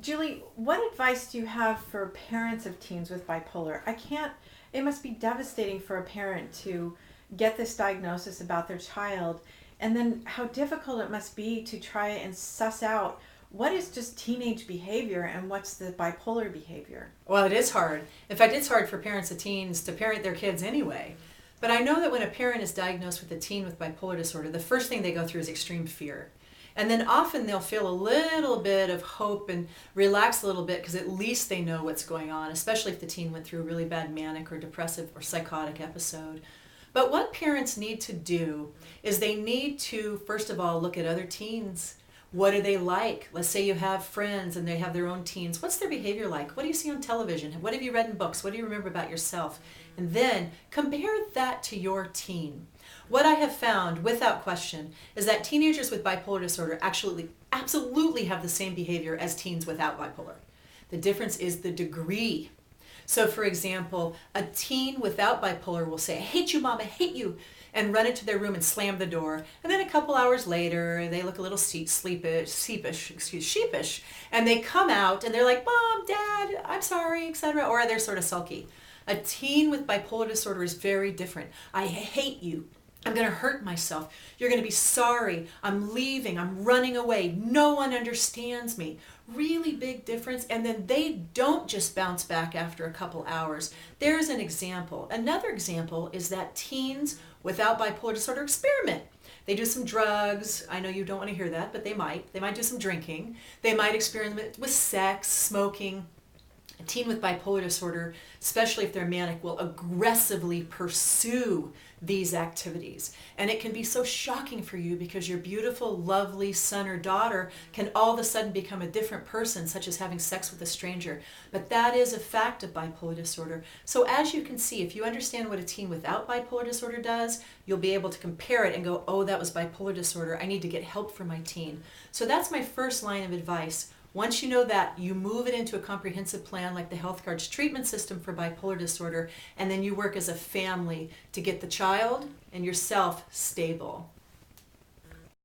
Julie, what advice do you have for parents of teens with bipolar? It must be devastating for a parent to get this diagnosis about their child, and then how difficult it must be to try and suss out what is just teenage behavior and what's the bipolar behavior. Well, it is hard. In fact, it's hard for parents of teens to parent their kids anyway. But I know that when a parent is diagnosed with a teen with bipolar disorder, the first thing they go through is extreme fear. And then often they'll feel a little bit of hope and relax a little bit because at least they know what's going on, especially if the teen went through a really bad manic or depressive or psychotic episode. But what parents need to do is they need to, first of all, look at other teens. What are they like? Let's say you have friends and they have their own teens. What's their behavior like? What do you see on television? What have you read in books? What do you remember about yourself? And then compare that to your teen. What I have found, without question, is that teenagers with bipolar disorder actually absolutely have the same behavior as teens without bipolar. The difference is the degree. So for example, a teen without bipolar will say, "I hate you, Mom, I hate you," and run into their room and slam the door. And then a couple hours later, they look a little sheepish, and they come out and they're like, "Mom, Dad, I'm sorry," etc. Or they're sort of sulky. A teen with bipolar disorder is very different. "I hate you. I'm going to hurt myself. You're going to be sorry. I'm leaving. I'm running away. No one understands me." Really big difference. And then they don't just bounce back after a couple hours. There's an example. Another example is that teens without bipolar disorder experiment. They do some drugs. I know you don't want to hear that, but they might. They might do some drinking. They might experiment with sex, smoking. A teen with bipolar disorder, especially if they're manic, will aggressively pursue these activities. And it can be so shocking for you because your beautiful, lovely son or daughter can all of a sudden become a different person, such as having sex with a stranger. But that is a fact of bipolar disorder. So as you can see, if you understand what a teen without bipolar disorder does, you'll be able to compare it and go, "Oh, that was bipolar disorder. I need to get help for my teen." So that's my first line of advice. Once you know that, you move it into a comprehensive plan like the Health Guard's treatment system for bipolar disorder, and then you work as a family to get the child and yourself stable.